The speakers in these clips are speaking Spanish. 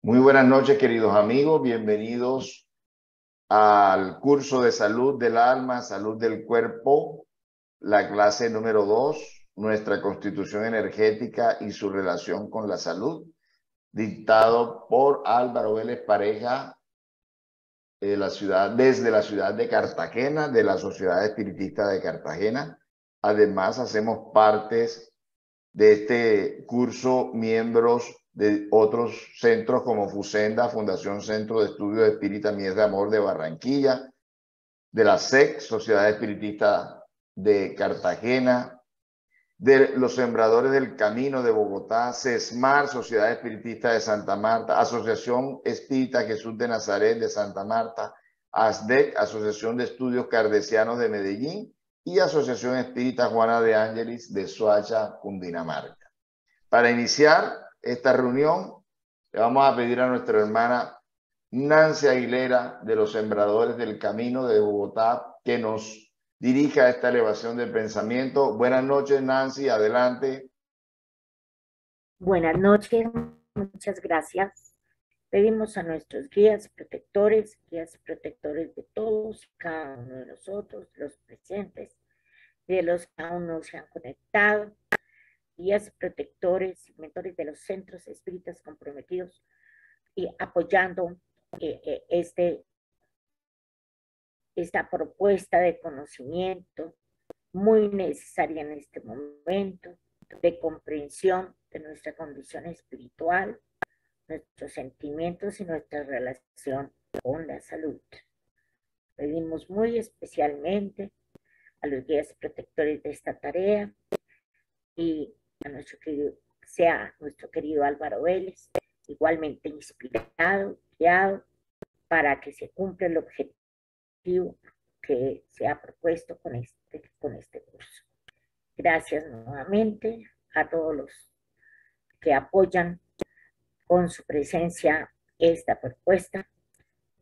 Muy buenas noches, queridos amigos. Bienvenidos al curso de salud del alma, salud del cuerpo, la clase número 2, nuestra constitución energética y su relación con la salud, dictado por Álvaro Vélez Pareja, desde la ciudad de Cartagena, de la Sociedad Espiritista de Cartagena. Además, hacemos partes de este curso miembros de otros centros como FUSENDA, Fundación Centro de Estudios Espírita Mies de Amor de Barranquilla, de la SEC, Sociedad Espiritista de Cartagena, de los Sembradores del Camino de Bogotá, CESMAR, Sociedad Espiritista de Santa Marta, Asociación Espírita Jesús de Nazaret de Santa Marta, ASDEC, Asociación de Estudios Cardesianos de Medellín, y Asociación Espírita Juana de Ángelis de Soacha, Cundinamarca. Para iniciar esta reunión, le vamos a pedir a nuestra hermana Nancy Aguilera de los Sembradores del Camino de Bogotá que nos dirija a esta elevación del pensamiento. Buenas noches, Nancy, adelante. Buenas noches, muchas gracias. Pedimos a nuestros guías protectores de todos, cada uno de nosotros, los presentes, de los que aún no se han conectado, guías protectores, mentores de los centros espíritas comprometidos y apoyando esta propuesta de conocimiento muy necesaria en este momento, de comprensión de nuestra condición espiritual, nuestros sentimientos y nuestra relación con la salud. Pedimos muy especialmente a los guías protectores de esta tarea y a nuestro querido Álvaro Vélez, igualmente inspirado, guiado, para que se cumpla el objetivo que se ha propuesto con este curso. Gracias nuevamente a todos los que apoyan con su presencia esta propuesta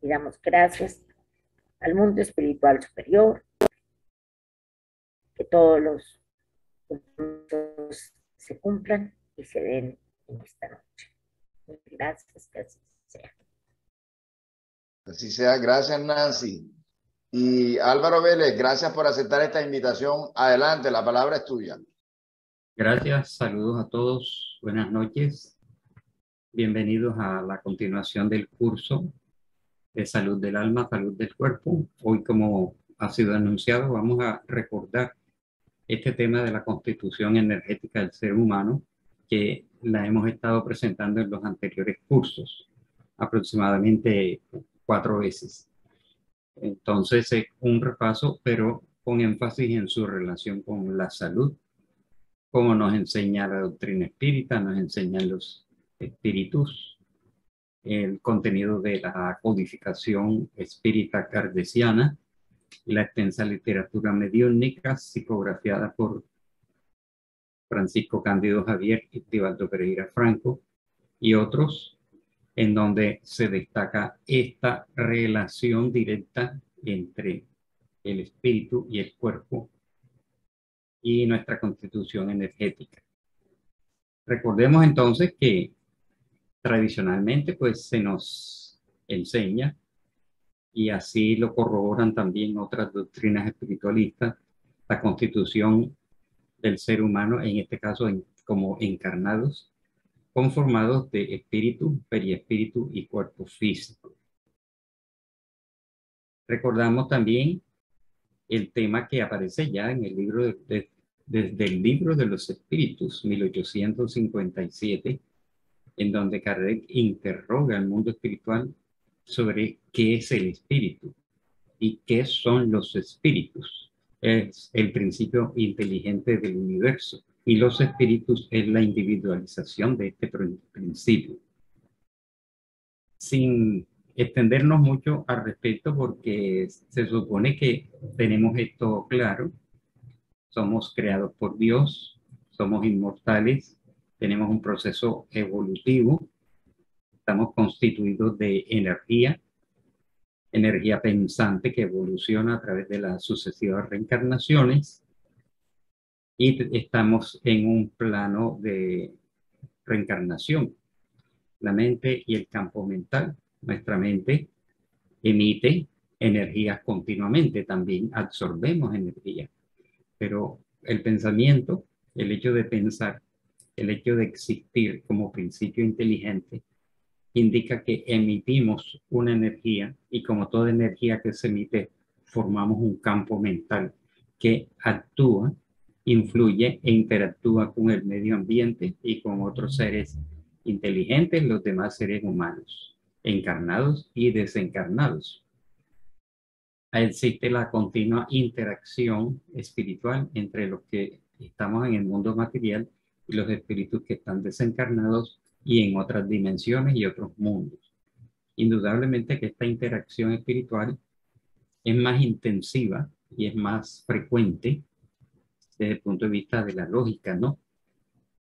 y damos gracias al mundo espiritual superior, que todos los puntos se cumplan y se den en esta noche. Gracias, que así sea. Así sea, gracias, Nancy. Y Álvaro Vélez, gracias por aceptar esta invitación. Adelante, la palabra es tuya. Gracias, saludos a todos, buenas noches. Bienvenidos a la continuación del curso de salud del alma, salud del cuerpo. Hoy, como ha sido anunciado, vamos a recordar este tema de la constitución energética del ser humano, que la hemos estado presentando en los anteriores cursos, aproximadamente 4 veces. Entonces, es un repaso, pero con énfasis en su relación con la salud, como nos enseña la doctrina espírita, nos enseñan los espíritus, el contenido de la codificación espírita cardesiana y la extensa literatura mediúnica psicografiada por Francisco Cándido Javier y Tibaldo Pereira Franco y otros, en donde se destaca esta relación directa entre el espíritu y el cuerpo y nuestra constitución energética. Recordemos entonces que tradicionalmente pues se nos enseña, y así lo corroboran también otras doctrinas espiritualistas, la constitución del ser humano, en este caso como encarnados, conformados de espíritu, periespíritu y cuerpo físico. Recordamos también el tema que aparece ya en el libro desde el libro de los espíritus, 1857, en donde Kardec interroga al mundo espiritual sobre qué es el espíritu y qué son los espíritus. Es el principio inteligente del universo y los espíritus es la individualización de este principio. Sin extendernos mucho al respecto, porque se supone que tenemos esto claro, somos creados por Dios, somos inmortales, tenemos un proceso evolutivo, estamos constituidos de energía pensante que evoluciona a través de las sucesivas reencarnaciones, y estamos en un plano de reencarnación. la mente y el campo mental. Nuestra mente emite energías continuamente, también absorbemos energía, pero el pensamiento, el hecho de pensar, el hecho de existir como principio inteligente, indica que emitimos una energía y como toda energía que se emite, formamos un campo mental que actúa, influye e interactúa con el medio ambiente y con otros seres inteligentes, los demás seres humanos, encarnados y desencarnados. Existe la continua interacción espiritual entre los que estamos en el mundo material y los espíritus que están desencarnados y en otras dimensiones y otros mundos. Indudablemente que esta interacción espiritual es más intensiva y es más frecuente desde el punto de vista de la lógica, ¿no?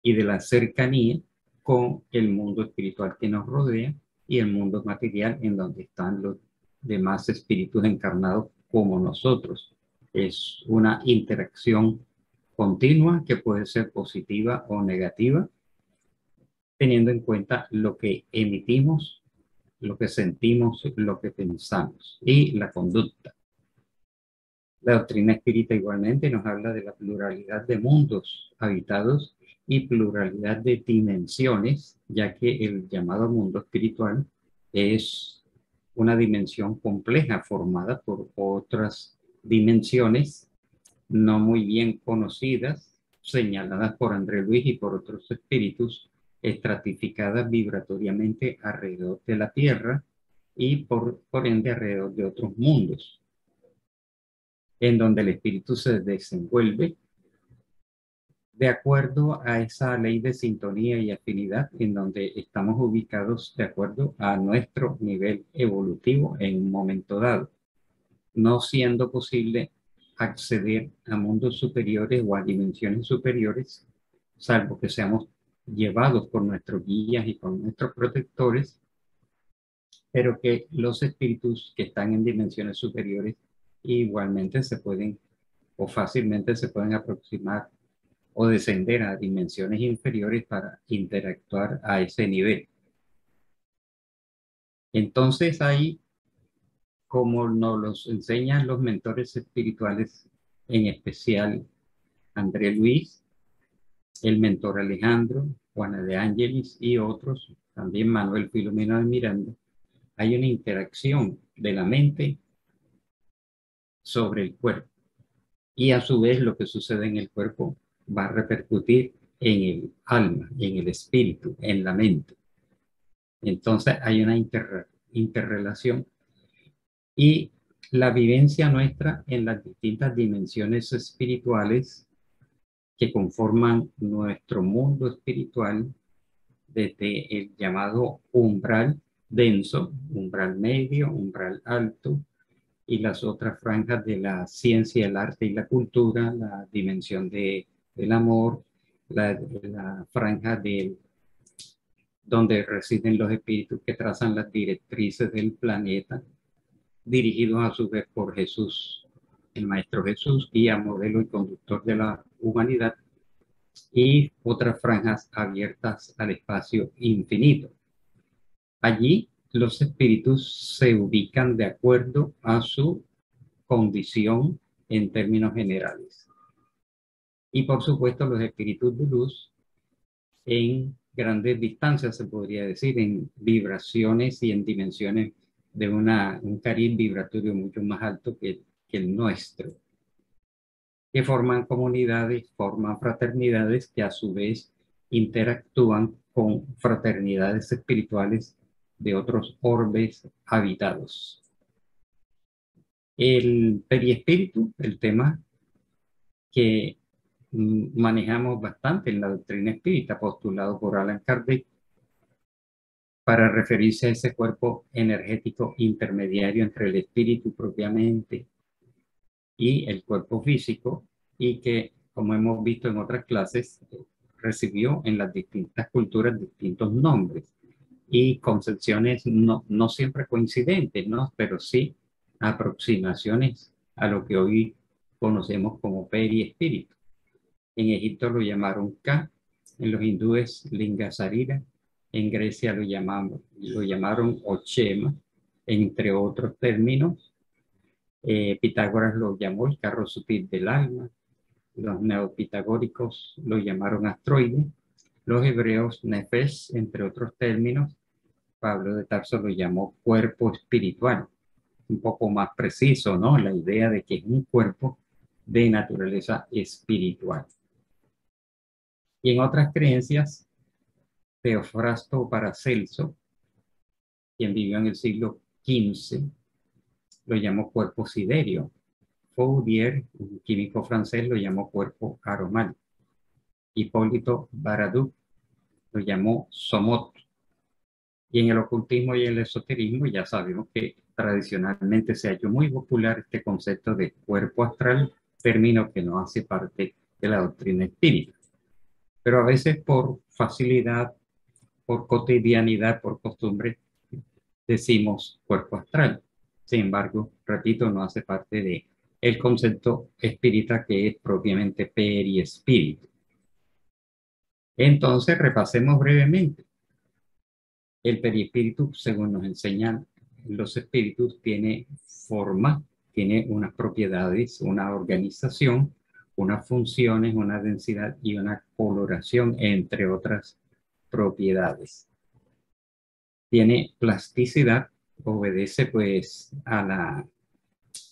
Y de la cercanía con el mundo espiritual que nos rodea y el mundo material en donde están los demás espíritus encarnados como nosotros. Es una interacción continua que puede ser positiva o negativa, teniendo en cuenta lo que emitimos, lo que sentimos, lo que pensamos y la conducta. La doctrina espírita igualmente nos habla de la pluralidad de mundos habitados y pluralidad de dimensiones, ya que el llamado mundo espiritual es una dimensión compleja formada por otras dimensiones no muy bien conocidas, señaladas por André Luis y por otros espíritus, estratificadas vibratoriamente alrededor de la Tierra y por ende alrededor de otros mundos, en donde el espíritu se desenvuelve de acuerdo a esa ley de sintonía y afinidad en donde estamos ubicados de acuerdo a nuestro nivel evolutivo en un momento dado, no siendo posible acceder a mundos superiores o a dimensiones superiores, salvo que seamos llevados por nuestros guías y por nuestros protectores, pero que los espíritus que están en dimensiones superiores igualmente se pueden o fácilmente se pueden aproximar o descender a dimensiones inferiores para interactuar a ese nivel. Entonces ahí, como nos los enseñan los mentores espirituales, en especial André Luis, el mentor Alejandro, Juana de Ángelis y otros, también Manuel Filomeno de Miranda, hay una interacción de la mente sobre el cuerpo. Y a su vez lo que sucede en el cuerpo va a repercutir en el alma, en el espíritu, en la mente. Entonces hay una interrelación y la vivencia nuestra en las distintas dimensiones espirituales que conforman nuestro mundo espiritual, desde el llamado umbral denso, umbral medio, umbral alto, y las otras franjas de la ciencia, el arte y la cultura, la dimensión del amor, la franja donde residen los espíritus que trazan las directrices del planeta, dirigidos a su vez por Jesús, el Maestro Jesús, guía, modelo y conductor de la humanidad, y otras franjas abiertas al espacio infinito. Allí los espíritus se ubican de acuerdo a su condición en términos generales. Y por supuesto los espíritus de luz en grandes distancias, se podría decir, en vibraciones y en dimensiones de un cariz vibratorio mucho más alto que el nuestro, que forman comunidades, forman fraternidades que a su vez interactúan con fraternidades espirituales de otros orbes habitados. El periespíritu, el tema que manejamos bastante en la doctrina espírita, postulado por Allan Kardec, para referirse a ese cuerpo energético intermediario entre el espíritu propiamente y el cuerpo físico, y que, como hemos visto en otras clases, recibió en las distintas culturas distintos nombres y concepciones no siempre coincidentes, ¿no? Pero sí aproximaciones a lo que hoy conocemos como periespíritu. En Egipto lo llamaron Ka, en los hindúes Linga Sarira, En Grecia lo llamaron ochema, entre otros términos. Pitágoras lo llamó el carro sutil del alma. Los neopitagóricos lo llamaron astroide. Los hebreos nefesh, entre otros términos. Pablo de Tarso lo llamó cuerpo espiritual. Un poco más preciso, ¿no? La idea de que es un cuerpo de naturaleza espiritual. Y en otras creencias, Teofrasto Paracelso, quien vivió en el siglo XV, lo llamó cuerpo siderio. Foudier, un químico francés, lo llamó cuerpo aromal. Hipólito Baraduc lo llamó somot. Y en el ocultismo y el esoterismo ya sabemos que tradicionalmente se ha hecho muy popular este concepto de cuerpo astral, término que no hace parte de la doctrina espírita. Pero a veces por facilidad, por cotidianidad, por costumbre, decimos cuerpo astral. Sin embargo, repito, no hace parte de el concepto espírita que es propiamente periespíritu. Entonces, repasemos brevemente. El perispíritu, según nos enseñan los espíritus, tiene forma, tiene unas propiedades, una organización, unas funciones, una densidad y una coloración, entre otras propiedades. Tiene plasticidad, obedece pues a la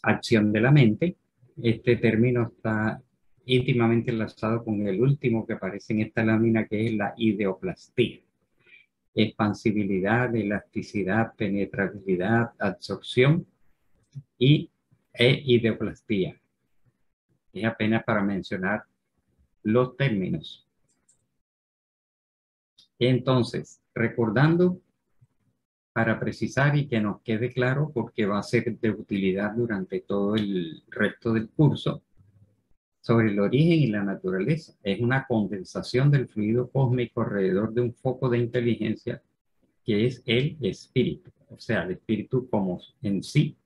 acción de la mente. Este término está íntimamente enlazado con el último que aparece en esta lámina, que es la ideoplastía. Expansibilidad, elasticidad, penetrabilidad, absorción e ideoplastía. Es apenas para mencionar los términos. Entonces, recordando, para precisar y que nos quede claro, porque va a ser de utilidad durante todo el resto del curso, sobre el origen y la naturaleza. Es una condensación del fluido cósmico alrededor de un foco de inteligencia que es el espíritu. O sea, el espíritu como en sí,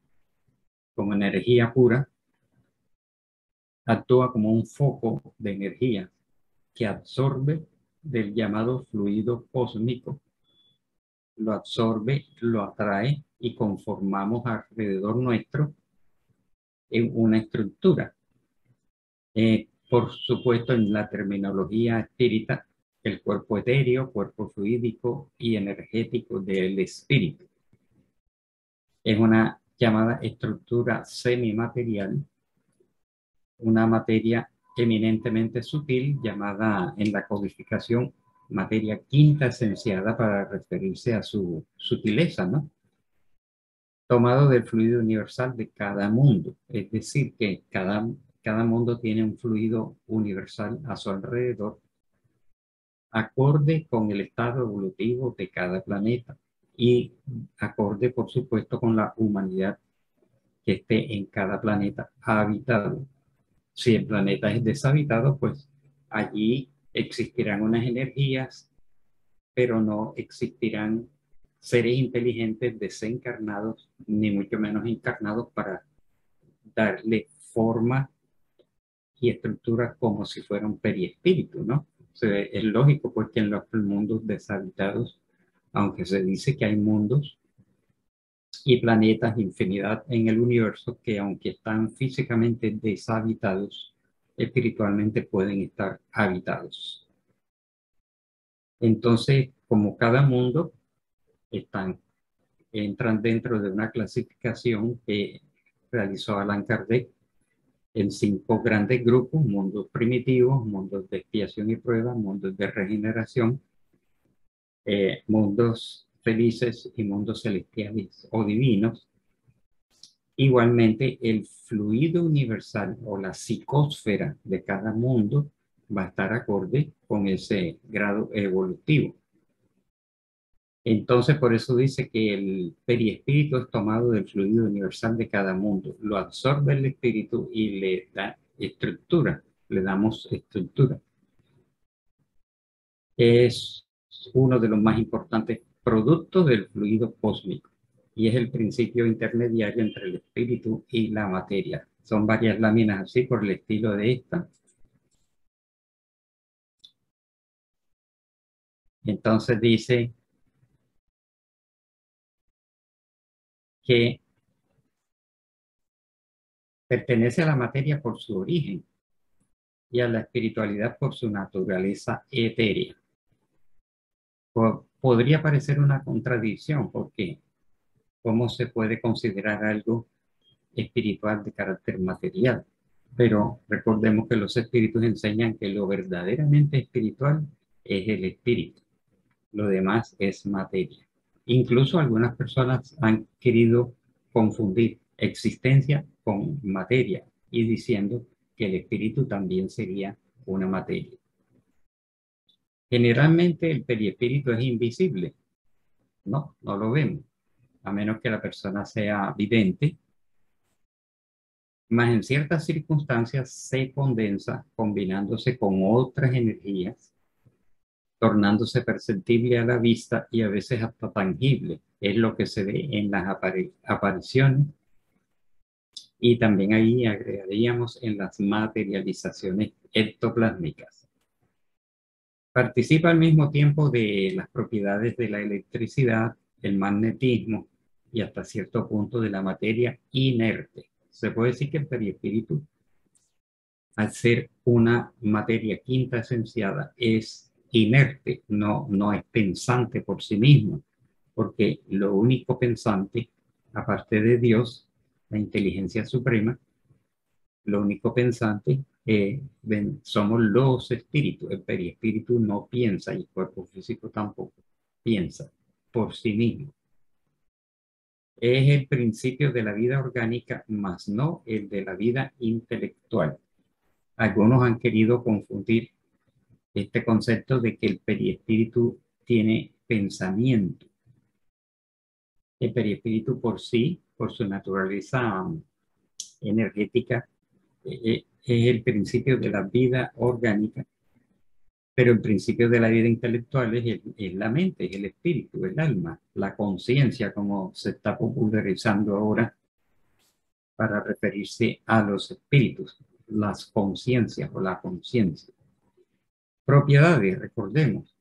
como energía pura, actúa como un foco de energía que absorbe del llamado fluido cósmico, lo absorbe, lo atrae y conformamos alrededor nuestro en una estructura. Por supuesto, en la terminología espírita, el cuerpo etéreo, cuerpo fluídico y energético del espíritu. Es una llamada estructura semimaterial, una materia eminentemente sutil llamada en la codificación materia quinta esenciada para referirse a su sutileza, ¿no? Tomado del fluido universal de cada mundo, es decir, que cada mundo tiene un fluido universal a su alrededor, acorde con el estado evolutivo de cada planeta y acorde, por supuesto, con la humanidad que esté en cada planeta habitado. Si el planeta es deshabitado, pues allí existirán unas energías, pero no existirán seres inteligentes desencarnados, ni mucho menos encarnados para darle forma y estructura como si fuera un periespíritu, ¿no? O sea, es lógico porque en los mundos deshabitados, aunque se dice que hay mundos y planetas, infinidad en el universo, que aunque están físicamente deshabitados, espiritualmente pueden estar habitados. Entonces, como cada mundo entran dentro de una clasificación que realizó Allan Kardec en 5 grandes grupos: mundos primitivos, mundos de expiación y prueba, mundos de regeneración, mundos felices y mundos celestiales o divinos. Igualmente, el fluido universal o la psicósfera de cada mundo va a estar acorde con ese grado evolutivo. Entonces, por eso dice que el periespíritu es tomado del fluido universal de cada mundo. Lo absorbe el espíritu y le da estructura, le damos estructura. Es uno de los más importantes productos del fluido cósmico y es el principio intermediario entre el espíritu y la materia. Son varias láminas así por el estilo de esta. Entonces dice: que pertenece a la materia por su origen y a la espiritualidad por su naturaleza etérea. Podría parecer una contradicción, porque ¿cómo se puede considerar algo espiritual de carácter material? Pero recordemos que los espíritus enseñan que lo verdaderamente espiritual es el espíritu. Lo demás es materia. Incluso algunas personas han querido confundir existencia con materia y diciendo que el espíritu también sería una materia. Generalmente el perispíritu es invisible. No lo vemos, a menos que la persona sea vidente. Mas en ciertas circunstancias se condensa combinándose con otras energías, tornándose perceptible a la vista y a veces hasta tangible. Es lo que se ve en las apariciones, y también ahí agregaríamos en las materializaciones ectoplásmicas. Participa al mismo tiempo de las propiedades de la electricidad, el magnetismo y hasta cierto punto de la materia inerte. Se puede decir que el perispíritu, al ser una materia quinta esenciada, es inerte, no es pensante por sí mismo, porque lo único pensante, aparte de Dios, la inteligencia suprema, lo único pensante somos los espíritus. El perispíritu no piensa y el cuerpo físico tampoco piensa por sí mismo. Es el principio de la vida orgánica, mas no el de la vida intelectual. Algunos han querido confundir este concepto de que el perispíritu tiene pensamiento. El perispíritu por sí, por su naturaleza energética, es el principio de la vida orgánica, pero el principio de la vida intelectual es la mente, es el espíritu, el alma, la conciencia, como se está popularizando ahora para referirse a los espíritus, las conciencias o la conciencia. Propiedades, recordemos,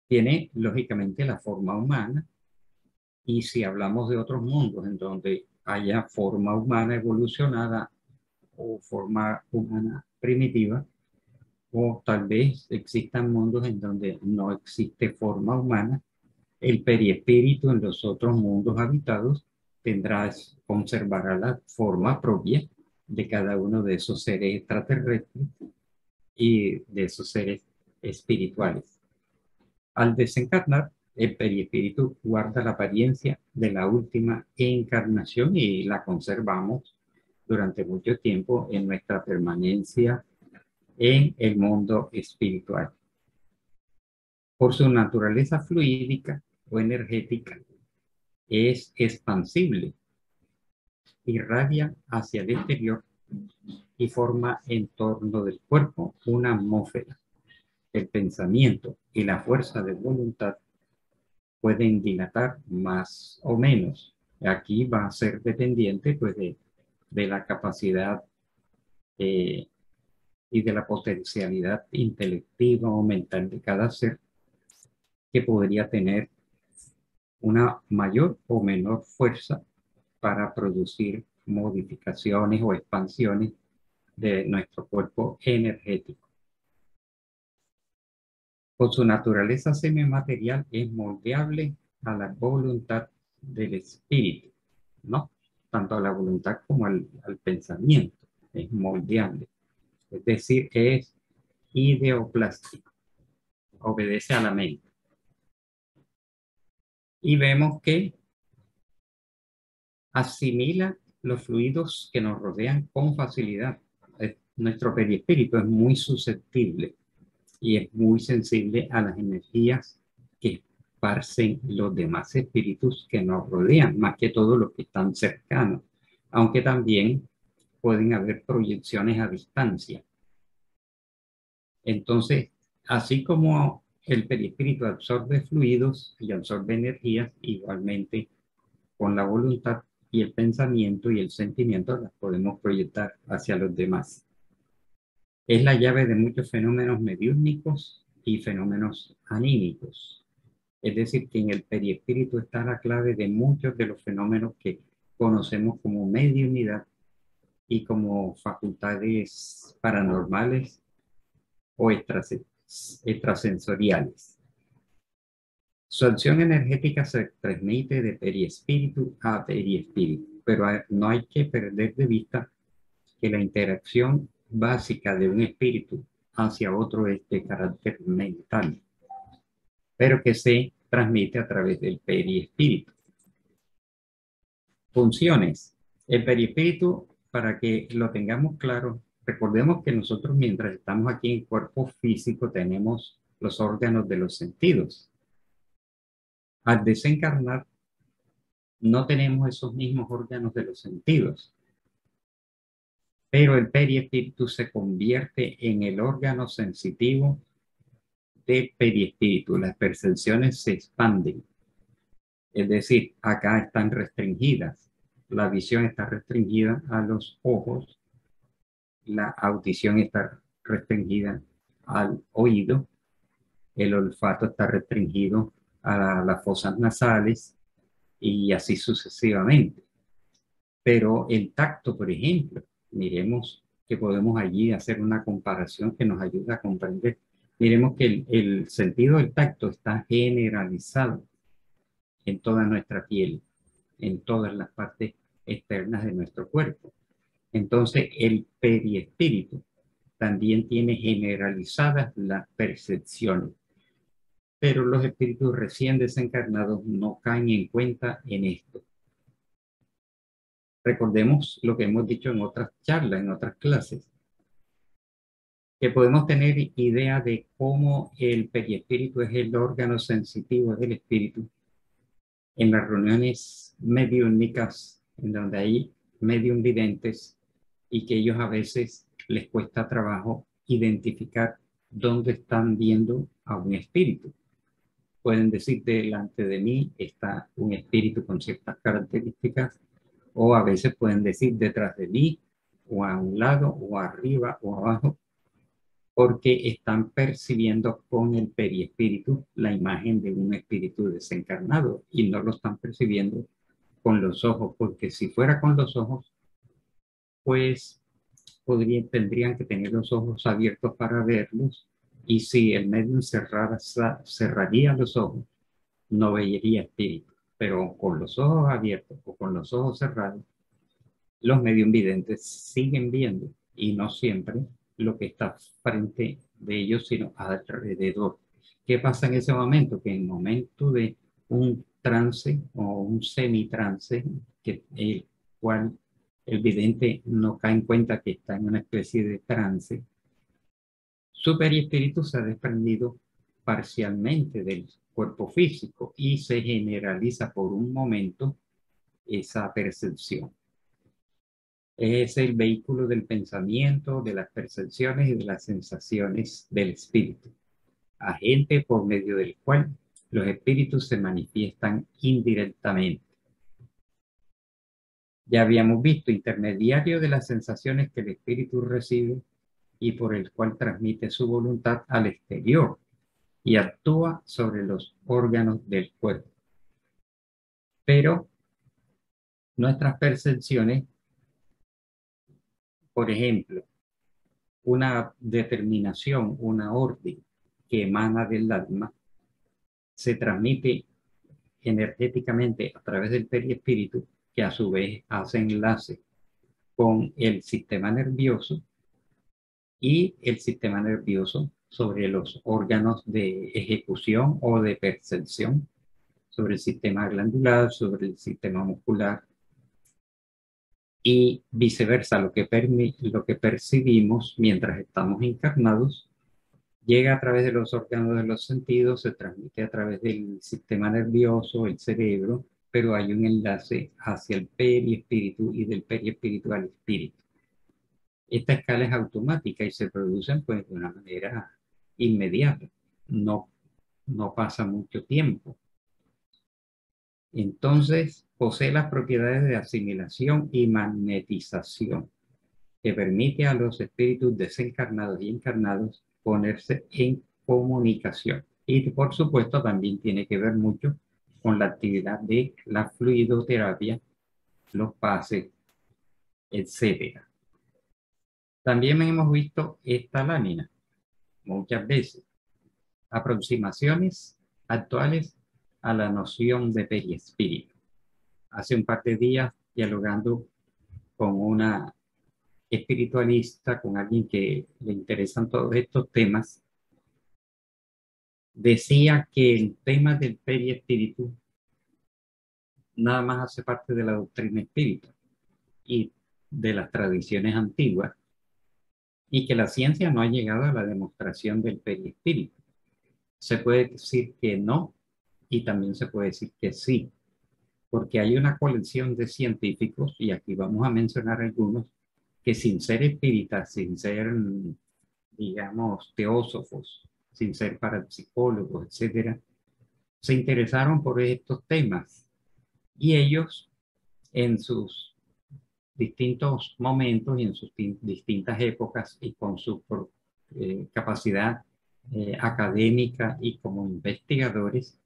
tiene lógicamente la forma humana, y si hablamos de otros mundos en donde haya forma humana evolucionada o forma humana primitiva, o tal vez existan mundos en donde no existe forma humana, el perispíritu en los otros mundos habitados conservará la forma propia de cada uno de esos seres extraterrestres y de esos seres espirituales. Al desencarnar, el perispíritu guarda la apariencia de la última encarnación y la conservamos durante mucho tiempo en nuestra permanencia en el mundo espiritual. Por su naturaleza fluídica o energética, es expansible, irradia hacia el exterior y forma en torno del cuerpo una atmósfera. El pensamiento y la fuerza de voluntad pueden dilatar más o menos. Aquí va a ser dependiente pues, de la capacidad y de la potencialidad intelectiva o mental de cada ser, que podría tener una mayor o menor fuerza para producir modificaciones o expansiones de nuestro cuerpo energético. Por su naturaleza semimaterial es moldeable a la voluntad del espíritu, ¿no? Tanto a la voluntad como al pensamiento es moldeable. Es decir, es ideoplástico, obedece a la mente. Y vemos que asimila los fluidos que nos rodean con facilidad. Nuestro perispíritu es muy susceptible y es muy sensible a las energías que esparcen los demás espíritus que nos rodean, más que todo los que están cercanos, aunque también pueden haber proyecciones a distancia. Entonces, así como el perispíritu absorbe fluidos y absorbe energías, igualmente con la voluntad y el pensamiento y el sentimiento las podemos proyectar hacia los demás. Es la llave de muchos fenómenos mediúmnicos y fenómenos anímicos. Es decir, que en el periespíritu está la clave de muchos de los fenómenos que conocemos como mediunidad y como facultades paranormales o extrasensoriales. Su acción energética se transmite de periespíritu a periespíritu, pero no hay que perder de vista que la interacción básica de un espíritu hacia otro es de carácter mental, pero que se transmite a través del periespíritu. Funciones. El periespíritu, para que lo tengamos claro, recordemos que nosotros mientras estamos aquí en cuerpo físico tenemos los órganos de los sentidos. Al desencarnar, no tenemos esos mismos órganos de los sentidos, pero el periespíritu se convierte en el órgano sensitivo del periespíritu. Las percepciones se expanden. Es decir, acá están restringidas. La visión está restringida a los ojos, la audición está restringida al oído, el olfato está restringido a las fosas nasales y así sucesivamente. Pero el tacto, por ejemplo, miremos que podemos allí hacer una comparación que nos ayuda a comprender. Miremos que el sentido del tacto está generalizado en toda nuestra piel, en todas las partes externas de nuestro cuerpo. Entonces, el periespíritu también tiene generalizadas las percepciones, pero los espíritus recién desencarnados no caen en cuenta en esto. Recordemos lo que hemos dicho en otras charlas, en otras clases, que podemos tener idea de cómo el periespíritu es el órgano sensitivo del espíritu en las reuniones mediúnicas, en donde hay medium videntes y que ellos a veces les cuesta trabajo identificar dónde están viendo a un espíritu. Pueden decir, delante de mí está un espíritu con ciertas características, o a veces pueden decir detrás de mí, o a un lado, o arriba, o abajo, porque están percibiendo con el periespíritu la imagen de un espíritu desencarnado y no lo están percibiendo con los ojos, porque si fuera con los ojos, pues tendrían que tener los ojos abiertos para verlos, y si el medium cerraría los ojos, no vería espíritu, pero con los ojos abiertos o con los ojos cerrados, los medium videntes siguen viendo, y no siempre lo que está frente de ellos, sino alrededor. ¿Qué pasa en ese momento? Que en el momento de un trance o un semitrance, que el cual el vidente no cae en cuenta que está en una especie de trance, su periespíritu se ha desprendido parcialmente del cuerpo físico y se generaliza por un momento esa percepción. Es el vehículo del pensamiento, de las percepciones y de las sensaciones del espíritu, agente por medio del cual los espíritus se manifiestan indirectamente. Ya habíamos visto, intermediario de las sensaciones que el espíritu recibe y por el cual transmite su voluntad al exterior y actúa sobre los órganos del cuerpo. Pero nuestras percepciones, por ejemplo, una determinación, una orden que emana del alma, se transmite energéticamente a través del periespíritu, que a su vez hace enlace con el sistema nervioso, y el sistema nervioso sobre los órganos de ejecución o de percepción, sobre el sistema glandular, sobre el sistema muscular, y viceversa. Lo que percibimos mientras estamos encarnados llega a través de los órganos de los sentidos, se transmite a través del sistema nervioso, el cerebro, pero hay un enlace hacia el periespíritu y del periespíritu al espíritu. Esta escala es automática y se producen pues de una manera inmediata. No pasa mucho tiempo. Entonces, posee las propiedades de asimilación y magnetización, que permite a los espíritus desencarnados y encarnados ponerse en comunicación. Y por supuesto también tiene que ver mucho con la actividad de la fluidoterapia, los pases, etcétera. También hemos visto esta lámina muchas veces, aproximaciones actuales a la noción de perispíritu. Hace un par de días, dialogando con una espiritualista, con alguien que le interesan todos estos temas, decía que el tema del perispíritu nada más hace parte de la doctrina espírita y de las tradiciones antiguas, y que la ciencia no ha llegado a la demostración del perispíritu. Se puede decir que no, y también se puede decir que sí, porque hay una colección de científicos, y aquí vamos a mencionar algunos, que sin ser espíritas, sin ser, digamos, teósofos, sin ser parapsicólogos, etcétera, se interesaron por estos temas. Y ellos, en sus distintos momentos y en sus distintas épocas y con su capacidad académica y como investigadores,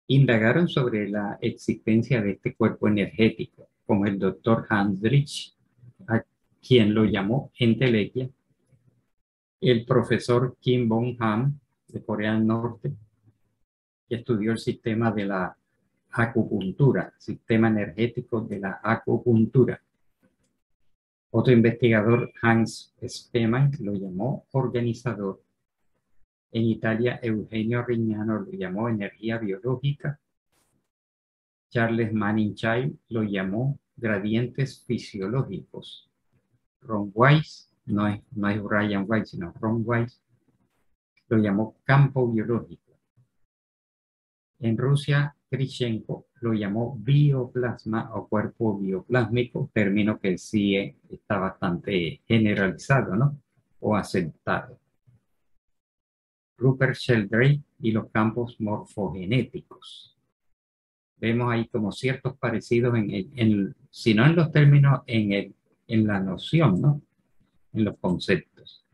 indagaron sobre la existencia de este cuerpo energético, como el doctor Handrich, a quien lo llamó entelequia, el profesor Kim Bong-ham de Corea del Norte, que estudió el sistema de la acupuntura, sistema energético de la acupuntura. Otro investigador, Hans Spemann, lo llamó organizador. En Italia, Eugenio Rignano lo llamó energía biológica. Charles Manning Child lo llamó gradientes fisiológicos. Ron Weiss, no es Brian Weiss, sino Ron Weiss, lo llamó campo biológico. En Rusia, Krishenko lo llamó bioplasma o cuerpo bioplásmico, término que sí está bastante generalizado, ¿no? O aceptado. Rupert Sheldrake y los campos morfogenéticos. Vemos ahí como ciertos parecidos si no en los términos, en la noción, ¿no? En los conceptos.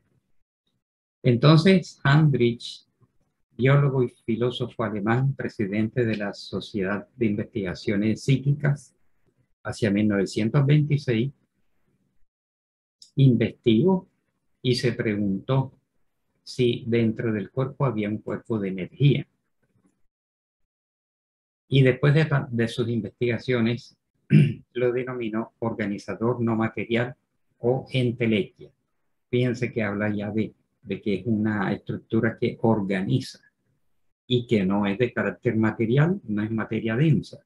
Entonces, Handrich, biólogo y filósofo alemán, presidente de la Sociedad de Investigaciones Psíquicas, hacia 1926, investigó y se preguntó si dentro del cuerpo había un cuerpo de energía. Y después de sus investigaciones, lo denominó organizador no material o entelequia. Fíjense que habla ya de que es una estructura que organiza y que no es de carácter material, no es materia densa,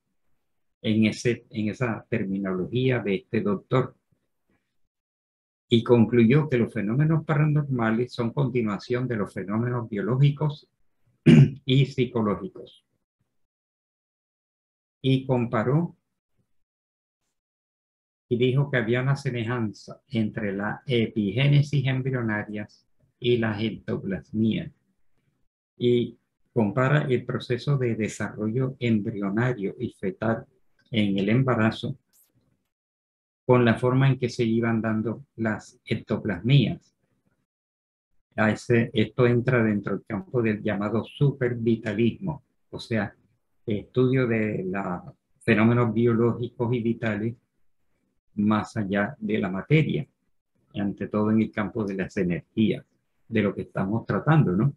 en esa terminología de este doctor. Y concluyó que los fenómenos paranormales son continuación de los fenómenos biológicos y psicológicos. Y comparó y dijo que había una semejanza entre la epigénesis embrionarias y las ectoplasmías. Y compara el proceso de desarrollo embrionario y fetal en el embarazo con la forma en que se iban dando las ectoplasmías. Esto entra dentro del campo del llamado supervitalismo, o sea, estudio de los fenómenos biológicos y vitales más allá de la materia, ante todo en el campo de las energías, de lo que estamos tratando, ¿no?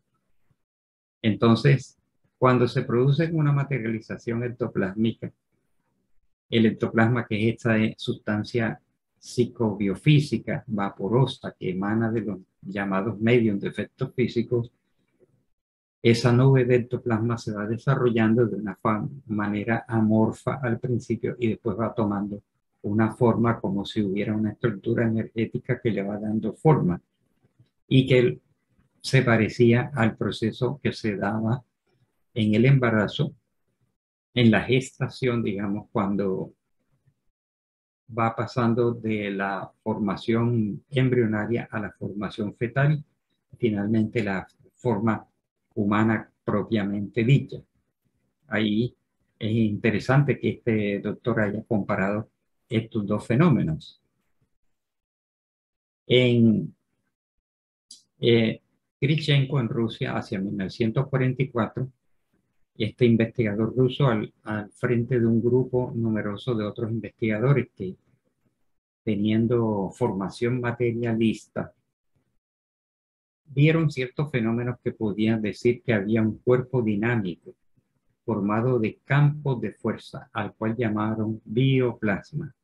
Entonces, cuando se produce una materialización ectoplásmica, el ectoplasma, que es esta sustancia psicobiofísica vaporosa que emana de los llamados medios de efectos físicos, esa nube de ectoplasma se va desarrollando de una manera amorfa al principio y después va tomando una forma como si hubiera una estructura energética que le va dando forma y que se parecía al proceso que se daba en el embarazo, en la gestación, digamos, cuando va pasando de la formación embrionaria a la formación fetal, finalmente la forma humana propiamente dicha. Ahí es interesante que este doctor haya comparado estos dos fenómenos. Grichenko en Rusia hacia 1944, este investigador ruso al frente de un grupo numeroso de otros investigadores que, teniendo formación materialista, vieron ciertos fenómenos que podían decir que había un cuerpo dinámico formado de campos de fuerza, al cual llamaron bioplasma.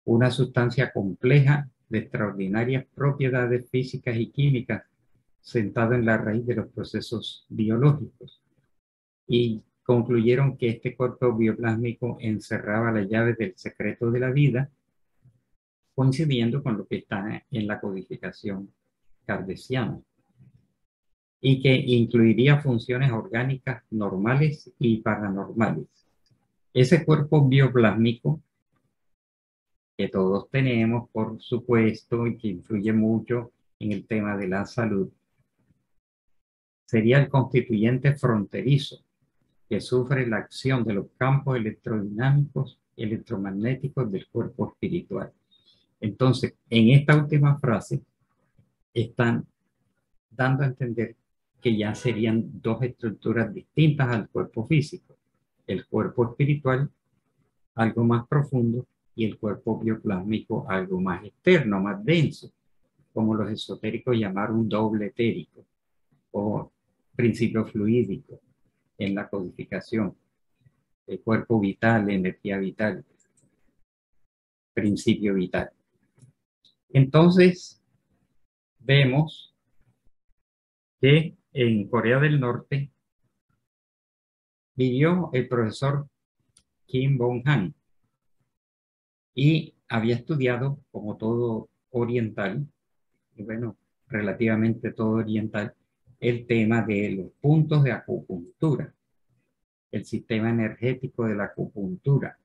Una sustancia compleja de extraordinarias propiedades físicas y químicas, sentada en la raíz de los procesos biológicos. Y concluyeron que este cuerpo bioplásmico encerraba la llave del secreto de la vida, coincidiendo con lo que está en la codificación kardeciana, y que incluiría funciones orgánicas normales y paranormales. Ese cuerpo bioplásmico que todos tenemos, por supuesto, y que influye mucho en el tema de la salud, sería el constituyente fronterizo que sufre la acción de los campos electrodinámicos y electromagnéticos del cuerpo espiritual. Entonces, en esta última frase están dando a entender que ya serían dos estructuras distintas al cuerpo físico. El cuerpo espiritual, algo más profundo, y el cuerpo bioplásmico, algo más externo, más denso, como los esotéricos llamaron doble etérico o principio fluídico en la codificación. El cuerpo vital, energía vital, principio vital. Entonces, vemos que en Corea del Norte vivió el profesor Kim Bong-han y había estudiado, como todo oriental, y bueno, relativamente todo oriental, el tema de los puntos de acupuntura, el sistema energético de la acupuntura,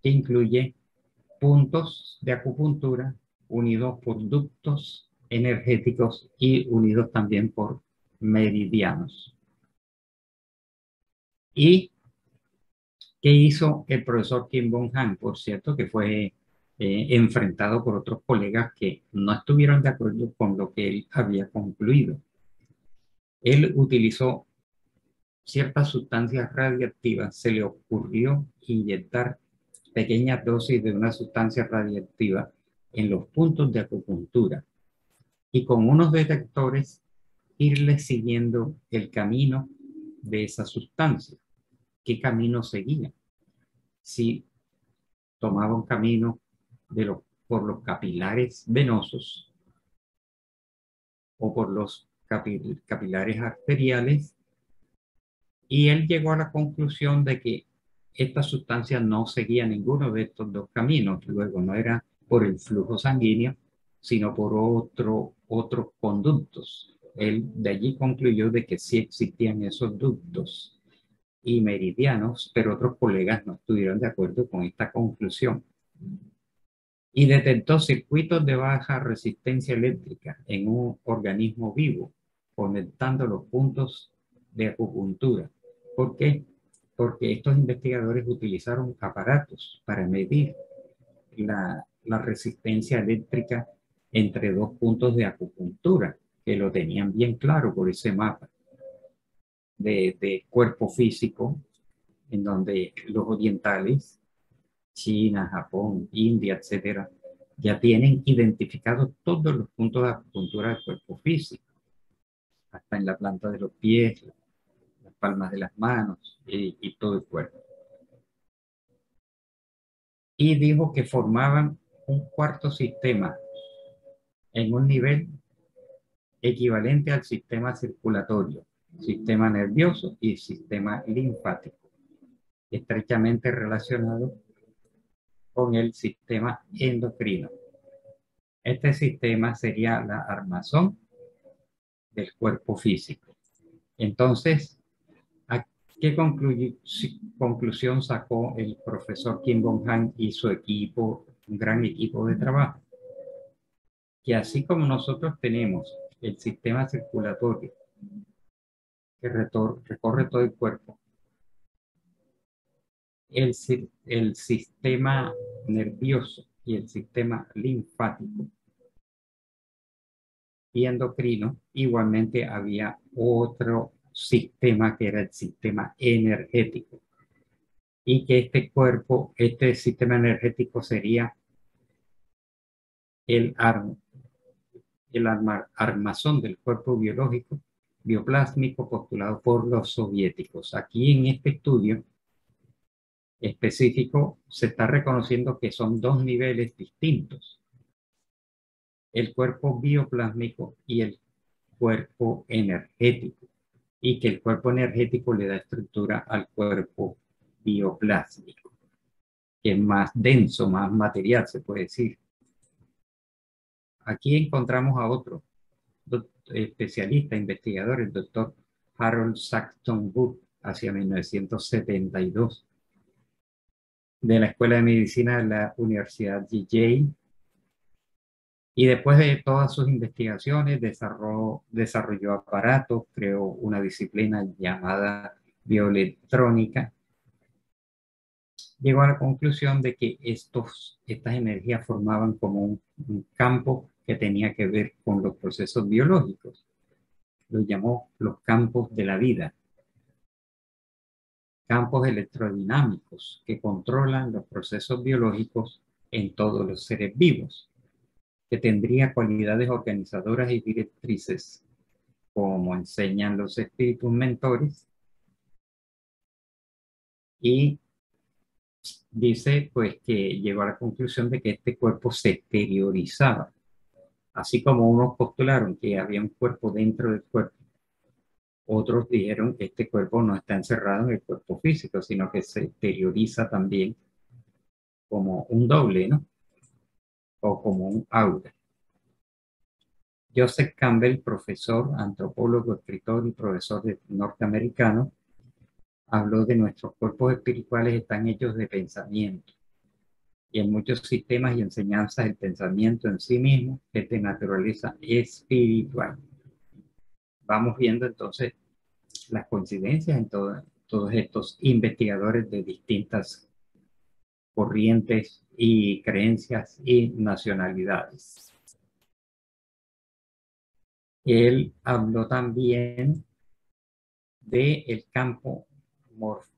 que incluye puntos de acupuntura unidos por ductos energéticos y unidos también por meridianos. ¿Y qué hizo el profesor Kim Bong-han? Por cierto, que fue enfrentado por otros colegas que no estuvieron de acuerdo con lo que él había concluido. Él utilizó ciertas sustancias radiactivas, se le ocurrió inyectar pequeñas dosis de una sustancia radiactiva en los puntos de acupuntura y con unos detectores irle siguiendo el camino de esa sustancia. ¿Qué camino seguía? Si tomaba un camino por los capilares venosos o por los capilares arteriales, y él llegó a la conclusión de que esta sustancia no seguía ninguno de estos dos caminos. Luego no era por el flujo sanguíneo, sino por otros conductos. Él de allí concluyó de que sí existían esos ductos y meridianos, pero otros colegas no estuvieron de acuerdo con esta conclusión. Y detectó circuitos de baja resistencia eléctrica en un organismo vivo, conectando los puntos de acupuntura. ¿Por qué? Porque estos investigadores utilizaron aparatos para medir la resistencia eléctrica entre dos puntos de acupuntura, que lo tenían bien claro por ese mapa de cuerpo físico, en donde los orientales, China, Japón, India, etcétera, ya tienen identificados todos los puntos de acupuntura del cuerpo físico, hasta en la planta de los pies, las palmas de las manos y todo el cuerpo. Y dijo que formaban un cuarto sistema en un nivel equivalente al sistema circulatorio, sistema nervioso y sistema linfático, estrechamente relacionado con el sistema endocrino. Este sistema sería la armazón del cuerpo físico. Entonces, ¿a qué conclusión sacó el profesor Kim Bong-han y su equipo, un gran equipo de trabajo? Que así como nosotros tenemos el sistema circulatorio que recorre todo el cuerpo, el sistema nervioso y el sistema linfático y endocrino. Igualmente había otro sistema que era el sistema energético, y que este sistema energético sería el, armazón del cuerpo biológico bioplásmico postulado por los soviéticos. Aquí en este estudio específico se está reconociendo que son dos niveles distintos: el cuerpo bioplásmico y el cuerpo energético, y que el cuerpo energético le da estructura al cuerpo bioplásmico, que es más denso, más material, se puede decir. Aquí encontramos a otro especialista, investigador, el doctor Harold Saxton Wood, hacia 1972, de la Escuela de Medicina de la Universidad de Yale. Y después de todas sus investigaciones, desarrolló aparatos, creó una disciplina llamada bioelectrónica. Llegó a la conclusión de que estas energías formaban como un campo que tenía que ver con los procesos biológicos. Lo llamó los campos de la vida. Campos electrodinámicos que controlan los procesos biológicos en todos los seres vivos, que tendría cualidades organizadoras y directrices, como enseñan los espíritus mentores. Y dice pues que llegó a la conclusión de que este cuerpo se exteriorizaba. Así como unos postularon que había un cuerpo dentro del cuerpo, otros dijeron que este cuerpo no está encerrado en el cuerpo físico, sino que se exterioriza también como un doble, ¿no? O como un aura. Joseph Campbell, profesor, antropólogo, escritor y profesor norteamericano, habló de nuestros cuerpos espirituales están hechos de pensamiento. Y en muchos sistemas y enseñanzas el pensamiento en sí mismo es de naturaleza espiritual. Vamos viendo entonces las coincidencias en todos estos investigadores de distintas corrientes y creencias y nacionalidades. Él habló también del campo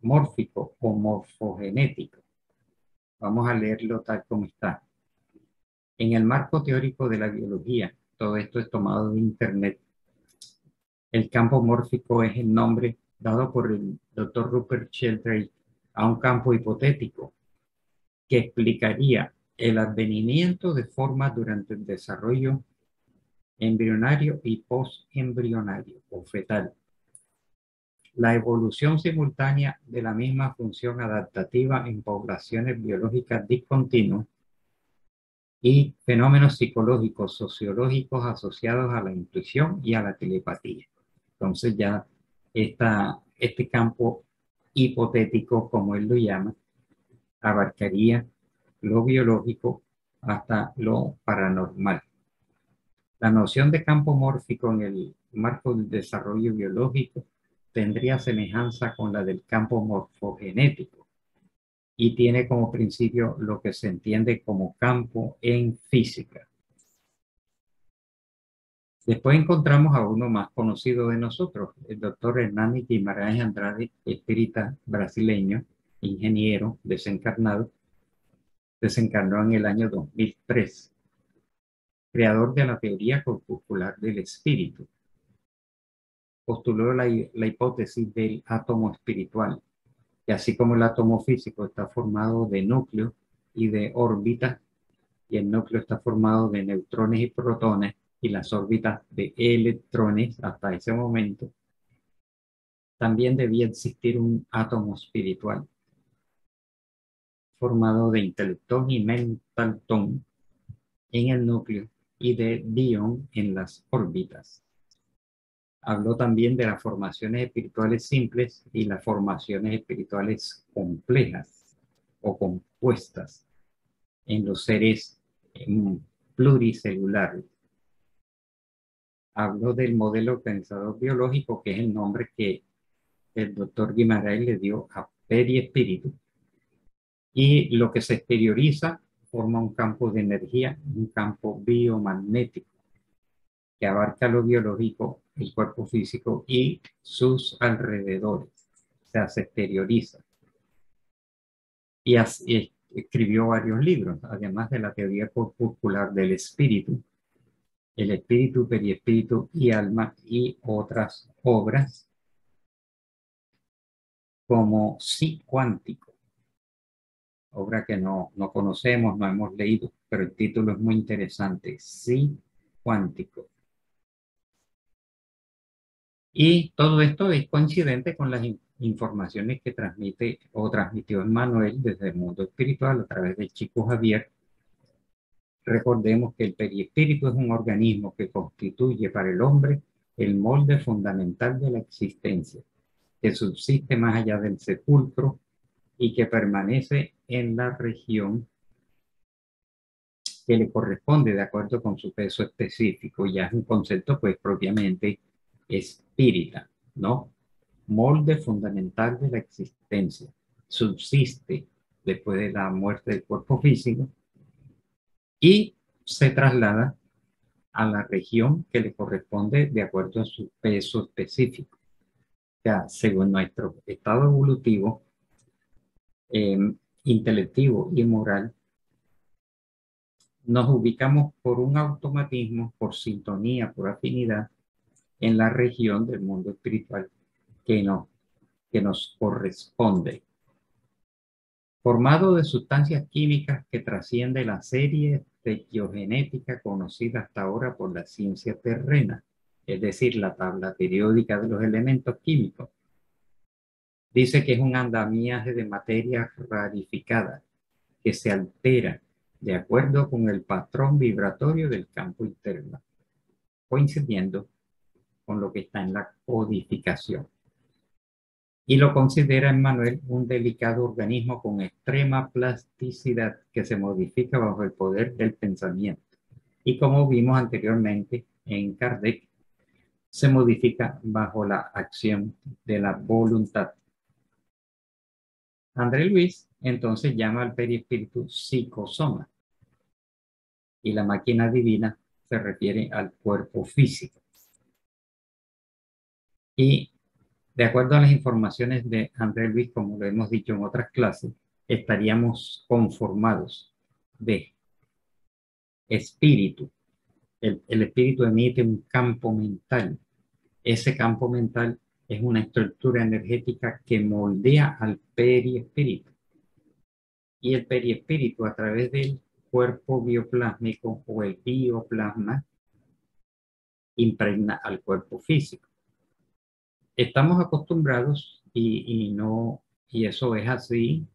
mórfico o morfogenético. Vamos a leerlo tal como está. En el marco teórico de la biología, todo esto es tomado de Internet, el campo mórfico es el nombre dado por el Dr. Rupert Sheldrake a un campo hipotético que explicaría el advenimiento de formas durante el desarrollo embrionario y postembrionario o fetal, la evolución simultánea de la misma función adaptativa en poblaciones biológicas discontinuas y fenómenos psicológicos, sociológicos asociados a la intuición y a la telepatía. Entonces ya este campo hipotético, como él lo llama, abarcaría lo biológico hasta lo paranormal. La noción de campo mórfico en el marco del desarrollo biológico tendría semejanza con la del campo morfogenético y tiene como principio lo que se entiende como campo en física. Después encontramos a uno más conocido de nosotros, el doctor Hernani Guimarães Andrade, espírita brasileño, ingeniero, desencarnado. Desencarnó en el año 2003, creador de la teoría corpuscular del espíritu. Postuló la hipótesis del átomo espiritual, que así como el átomo físico está formado de núcleo y de órbitas, y el núcleo está formado de neutrones y protones, y las órbitas de electrones hasta ese momento, también debía existir un átomo espiritual formado de intelectón y mentaltón en el núcleo y de dión en las órbitas. Habló también de las formaciones espirituales simples y las formaciones espirituales complejas o compuestas en los seres pluricelulares. Habló del modelo organizador biológico, que es el nombre que el doctor Guimarães le dio a periespíritu, y lo que se exterioriza forma un campo de energía, un campo biomagnético. que abarca lo biológico, el cuerpo físico y sus alrededores. O sea, se exterioriza. Y escribió varios libros, además de la teoría corpuscular del espíritu, el espíritu, periespíritu y alma, y otras obras como Sí Cuántico, obra que no conocemos, no hemos leído, pero el título es muy interesante, Sí Cuántico. Y todo esto es coincidente con las informaciones que transmite o transmitió Emmanuel desde el mundo espiritual a través del Chico Javier. Recordemos que el perispíritu es un organismo que constituye para el hombre el molde fundamental de la existencia, que subsiste más allá del sepulcro y que permanece en la región que le corresponde de acuerdo con su peso específico. Ya es un concepto pues propiamente espírita, ¿no? Molde fundamental de la existencia. Subsiste después de la muerte del cuerpo físico y se traslada a la región que le corresponde de acuerdo a su peso específico. O sea, según nuestro estado evolutivo, intelectivo y moral, nos ubicamos por un automatismo, por sintonía, por afinidad, en la región del mundo espiritual que nos corresponde. Formado de sustancias químicas que trasciende la serie estequiogenética conocida hasta ahora por la ciencia terrena, es decir, la tabla periódica de los elementos químicos. Dice que es un andamiaje de materia rarificada que se altera de acuerdo con el patrón vibratorio del campo interno, coincidiendo con lo que está en la codificación. Y lo considera Emmanuel un delicado organismo con extrema plasticidad que se modifica bajo el poder del pensamiento. Y como vimos anteriormente en Kardec, se modifica bajo la acción de la voluntad. André Luis entonces llama al perispíritu psicosoma y la máquina divina se refiere al cuerpo físico. Y de acuerdo a las informaciones de André Luis, como lo hemos dicho en otras clases, estaríamos conformados de espíritu. El espíritu emite un campo mental. Ese campo mental es una estructura energética que moldea al periespíritu. Y el periespíritu, a través del cuerpo bioplásmico o el bioplasma, impregna al cuerpo físico. Estamos acostumbrados y eso es así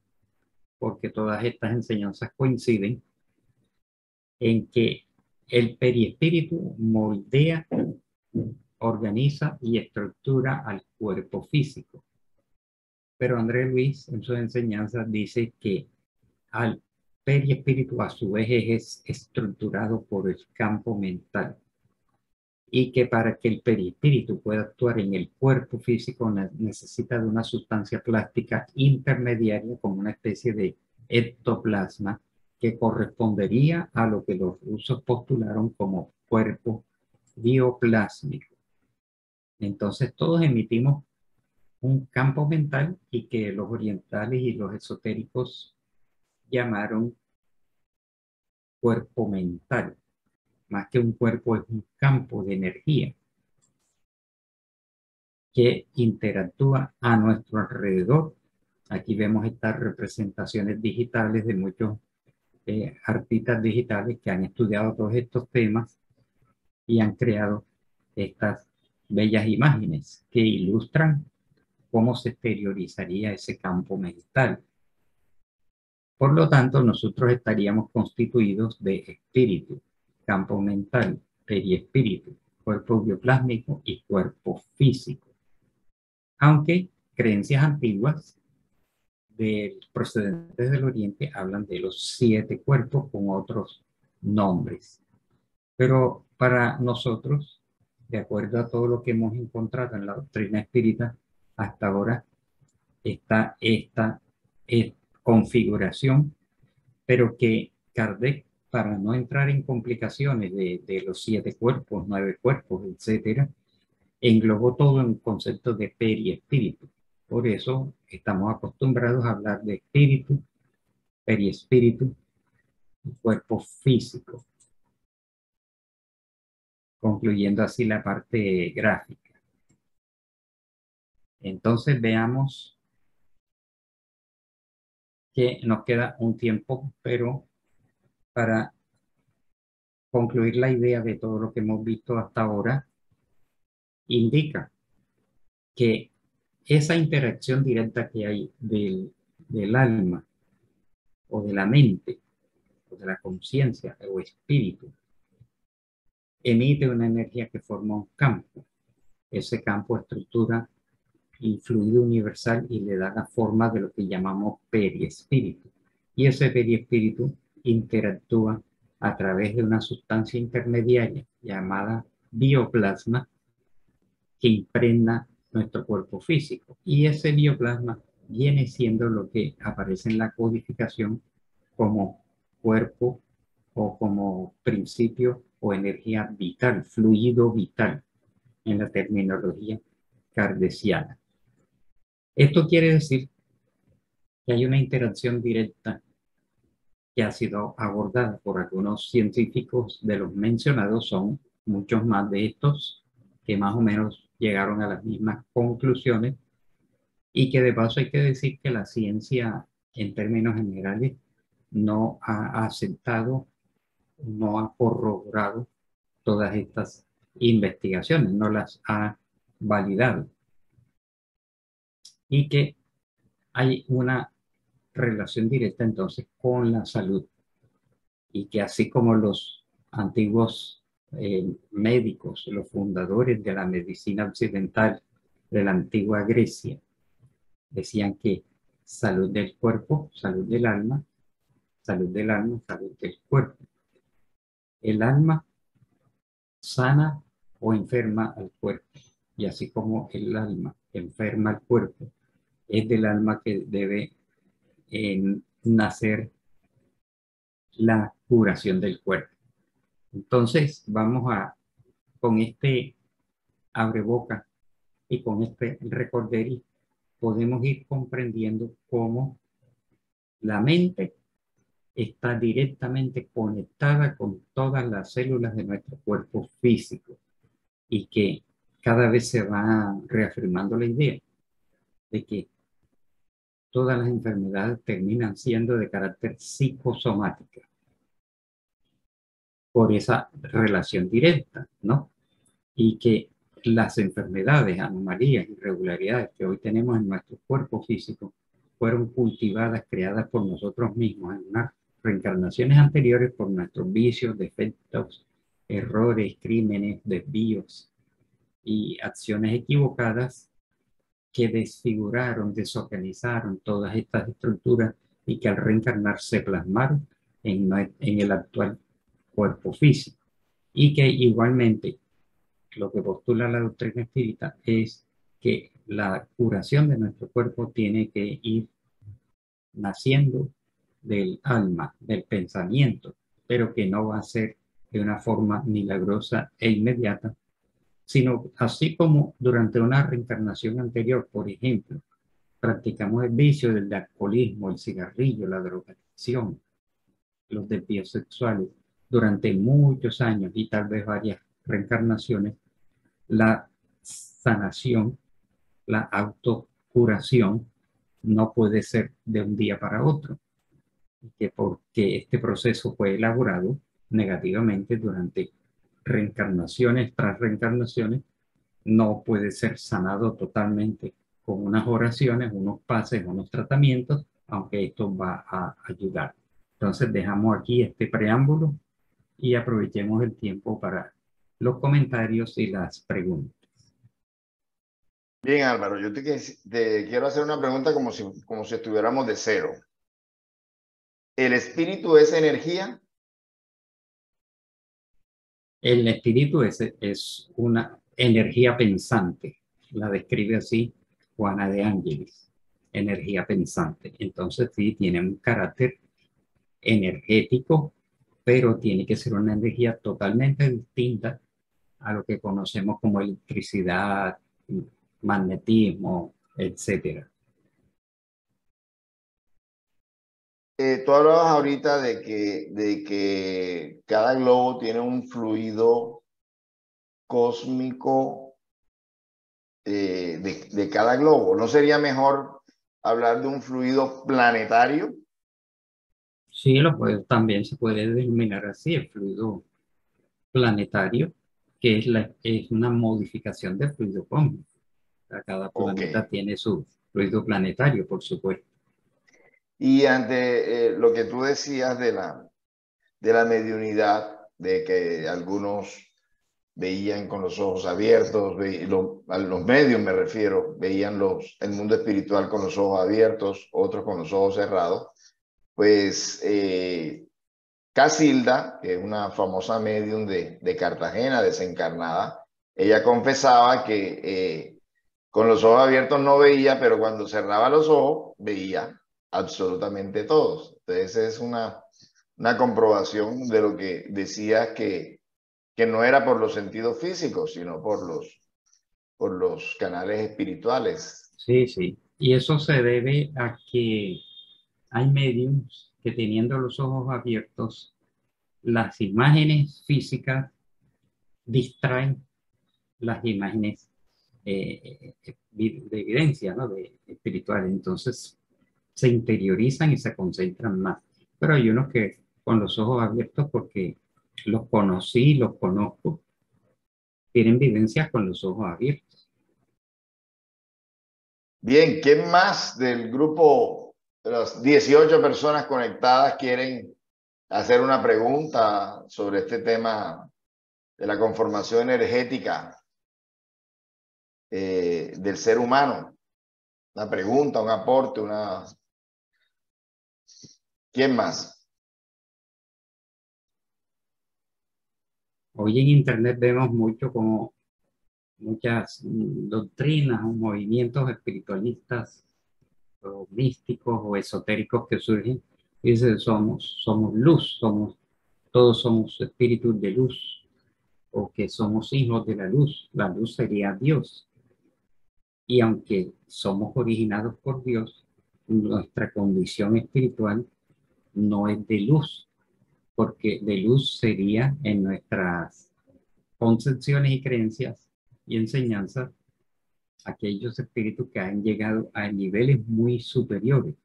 porque todas estas enseñanzas coinciden en que el perispíritu moldea, organiza y estructura al cuerpo físico. Pero André Luis en sus enseñanzas dice que al perispíritu a su vez es estructurado por el campo mental y que para que el perispíritu pueda actuar en el cuerpo físico necesita de una sustancia plástica intermediaria como una especie de ectoplasma que correspondería a lo que los rusos postularon como cuerpo bioplásmico. Entonces todos emitimos un campo mental y que los orientales y los esotéricos llamaron cuerpo mental. Más que un cuerpo, es un campo de energía que interactúa a nuestro alrededor. Aquí vemos estas representaciones digitales de muchos artistas digitales que han estudiado todos estos temas y han creado estas bellas imágenes que ilustran cómo se exteriorizaría ese campo mental. Por lo tanto, nosotros estaríamos constituidos de espíritu, campo mental, periespíritu, cuerpo bioplásmico y cuerpo físico. Aunque creencias antiguas procedentes del Oriente hablan de los 7 cuerpos con otros nombres. Pero para nosotros, de acuerdo a todo lo que hemos encontrado en la doctrina espírita, hasta ahora está esta configuración, pero que Kardec para no entrar en complicaciones de los 7 cuerpos, 9 cuerpos, etcétera, englobó todo en un concepto de periespíritu. Por eso estamos acostumbrados a hablar de espíritu, periespíritu y cuerpo físico, concluyendo así la parte gráfica. Entonces veamos que nos queda un tiempo, pero para concluir la idea de todo lo que hemos visto hasta ahora, indica que esa interacción directa que hay del alma o de la mente o de la conciencia o espíritu emite una energía que forma un campo. Ese campo estructura el fluido universal y le da la forma de lo que llamamos periespíritu. Y ese periespíritu interactúa a través de una sustancia intermediaria llamada bioplasma que impregna nuestro cuerpo físico. Y ese bioplasma viene siendo lo que aparece en la codificación como cuerpo o como principio o energía vital, fluido vital, en la terminología kardeciana. Esto quiere decir que hay una interacción directa que ha sido abordada por algunos científicos de los mencionados, son muchos más de estos que más o menos llegaron a las mismas conclusiones, y que de paso hay que decir que la ciencia en términos generales no ha aceptado, no ha corroborado todas estas investigaciones, no las ha validado, y que hay una relación directa entonces con la salud, y que así como los antiguos médicos, los fundadores de la medicina occidental de la antigua Grecia, decían que salud del cuerpo, salud del alma, salud del alma, salud del cuerpo. El alma sana o enferma al cuerpo, y así como el alma enferma al cuerpo, es del alma que debe nacer la curación del cuerpo. Entonces vamos con este abreboca y con este recorderis, podemos ir comprendiendo cómo la mente está directamente conectada con todas las células de nuestro cuerpo físico, y que cada vez se va reafirmando la idea de que todas las enfermedades terminan siendo de carácter psicosomática por esa relación directa, ¿no? Y que las enfermedades, anomalías, irregularidades que hoy tenemos en nuestro cuerpo físico fueron cultivadas, creadas por nosotros mismos en unas reencarnaciones anteriores por nuestros vicios, defectos, errores, crímenes, desvíos y acciones equivocadas que desfiguraron, desorganizaron todas estas estructuras, y que al reencarnar se plasmaron en el actual cuerpo físico. Y que igualmente lo que postula la doctrina espírita es que la curación de nuestro cuerpo tiene que ir naciendo del alma, del pensamiento, pero que no va a ser de una forma milagrosa e inmediata, sino así como durante una reencarnación anterior, por ejemplo, practicamos el vicio del alcoholismo, el cigarrillo, la drogadicción, los desvíos sexuales durante muchos años y tal vez varias reencarnaciones. La sanación, la autocuración no puede ser de un día para otro, porque este proceso fue elaborado negativamente durante reencarnaciones tras reencarnaciones, no puede ser sanado totalmente con unas oraciones, unos pases, unos tratamientos, aunque esto va a ayudar. Entonces dejamos aquí este preámbulo y aprovechemos el tiempo para los comentarios y las preguntas. Bien, Álvaro, yo te quiero hacer una pregunta como si estuviéramos de cero. ¿El espíritu es energía? El espíritu es una energía pensante, la describe así Juana de Ángeles, energía pensante. Entonces sí, tiene un carácter energético pero tiene que ser una energía totalmente distinta a lo que conocemos como electricidad, magnetismo, etcétera. Tú hablabas ahorita de que cada globo tiene un fluido cósmico de cada globo. ¿No sería mejor hablar de un fluido planetario? Sí, también se puede denominar así, el fluido planetario, que es una modificación del fluido cósmico. O sea, cada Ok. planeta tiene su fluido planetario, por supuesto. Y ante lo que tú decías de la mediunidad, de que algunos veían con los ojos abiertos, a los medios me refiero, veían el mundo espiritual con los ojos abiertos, otros con los ojos cerrados, pues Casilda, que es una famosa medium de Cartagena, desencarnada, ella confesaba que con los ojos abiertos no veía, pero cuando cerraba los ojos veía absolutamente todos. Entonces es una comprobación de lo que decías que no era por los sentidos físicos, sino por los canales espirituales. Sí, sí. Y eso se debe a que hay mediums que teniendo los ojos abiertos, las imágenes físicas distraen las imágenes de evidencia, ¿no? De espiritual. Entonces se interiorizan y se concentran más. Pero hay unos que con los ojos abiertos porque los conocí, los conozco, tienen vivencias con los ojos abiertos. Bien, ¿quién más del grupo de las 18 personas conectadas quieren hacer una pregunta sobre este tema de la conformación energética del ser humano? Una pregunta, un aporte, ¿Quién más? Hoy en Internet vemos mucho como muchas doctrinas o movimientos espiritualistas o místicos o esotéricos que surgen y dicen somos luz, todos somos espíritus de luz o que somos hijos de la luz sería Dios. Y aunque somos originados por Dios, nuestra condición espiritual no es de luz, porque de luz sería en nuestras concepciones y creencias y enseñanzas aquellos espíritus que han llegado a niveles muy superiores.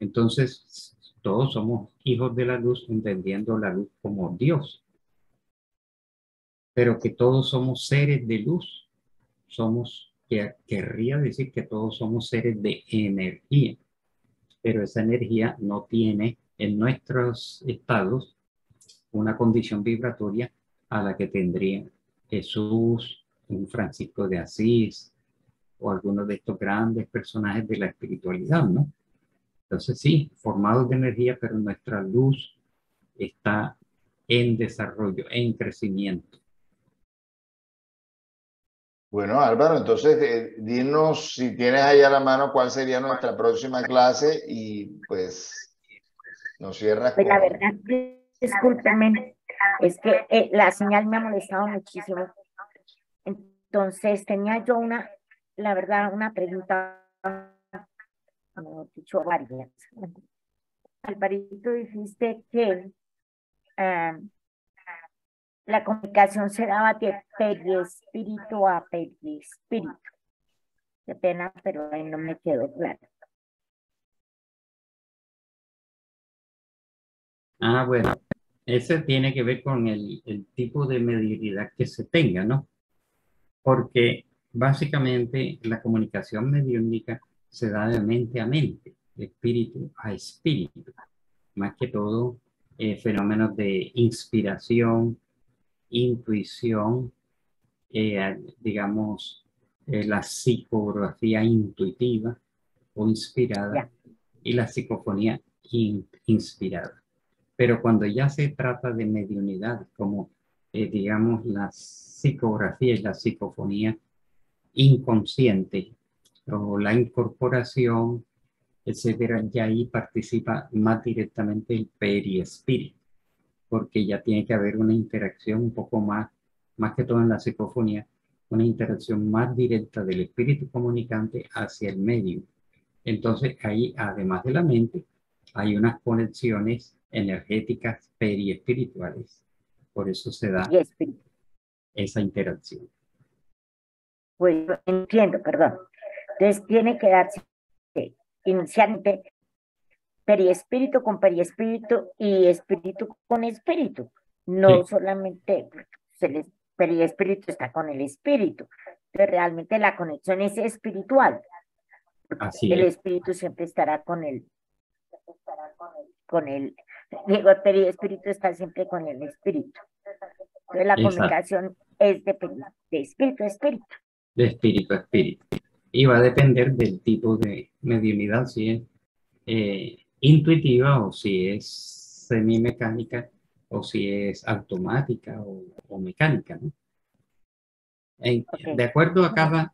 Entonces, todos somos hijos de la luz, entendiendo la luz como Dios, pero que todos somos seres de luz, querría decir que todos somos seres de energía, pero esa energía no tiene en nuestros estados una condición vibratoria a la que tendría Jesús, un Francisco de Asís o algunos de estos grandes personajes de la espiritualidad, ¿no? Entonces sí, formados de energía, pero nuestra luz está en desarrollo, en crecimiento. Bueno, Álvaro, entonces dinos si tienes ahí a la mano cuál sería nuestra próxima clase y pues nos cierras Pues la con... verdad, discúlpenme, es que la señal me ha molestado muchísimo. Entonces tenía yo la verdad, una pregunta, mejor dicho, varias. Alvarito, dijiste que la comunicación se daba de periespíritu a perispíritu. Qué pena, pero ahí no me quedó claro. Ah, bueno, ese tiene que ver con el tipo de mediunidad que se tenga, ¿no? Porque básicamente la comunicación mediúnica se da de mente a mente, de espíritu a espíritu, más que todo fenómenos de inspiración, intuición, digamos, la psicografía intuitiva o inspirada Ya. y la psicofonía inspirada. Pero cuando ya se trata de mediunidad, como digamos la psicografía y la psicofonía inconsciente o la incorporación, etcétera, ya ahí participa más directamente el periespíritu, porque ya tiene que haber una interacción un poco más que todo en la psicofonía, una interacción más directa del espíritu comunicante hacia el medio. Entonces, ahí, además de la mente, hay unas conexiones energéticas periespirituales. Por eso se da Y espíritu. esa interacción. Pues entiendo, perdón. Entonces tiene que darse inicialmente periespíritu con periespíritu y espíritu con espíritu. No Sí. solamente el periespíritu está con el espíritu. Entonces realmente la conexión es espiritual. Así El es. espíritu siempre estará digo, el periespíritu está siempre con el espíritu. Entonces la Exacto. comunicación es de espíritu a espíritu. De espíritu a espíritu. Y va a depender del tipo de mediunidad, si es intuitiva o si es semimecánica o si es automática o mecánica, ¿no? Okay. De acuerdo a cada,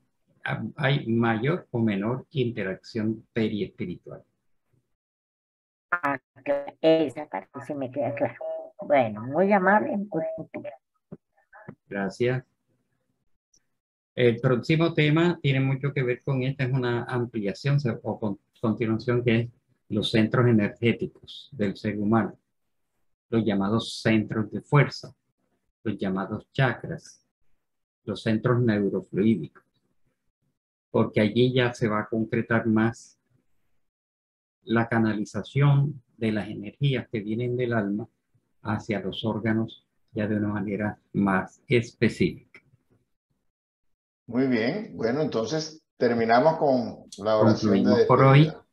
hay mayor o menor interacción periespiritual. Esa parte sí me queda claro. Bueno, muy amable. Gracias. El próximo tema tiene mucho que ver con esta, es una ampliación o continuación, que es los centros energéticos del ser humano, los llamados centros de fuerza, los llamados chakras, los centros neurofluídicos, porque allí ya se va a concretar más la canalización de las energías que vienen del alma hacia los órganos ya de una manera más específica. Muy bien. Bueno, entonces terminamos con la oración de Concluimos por hoy. despedida.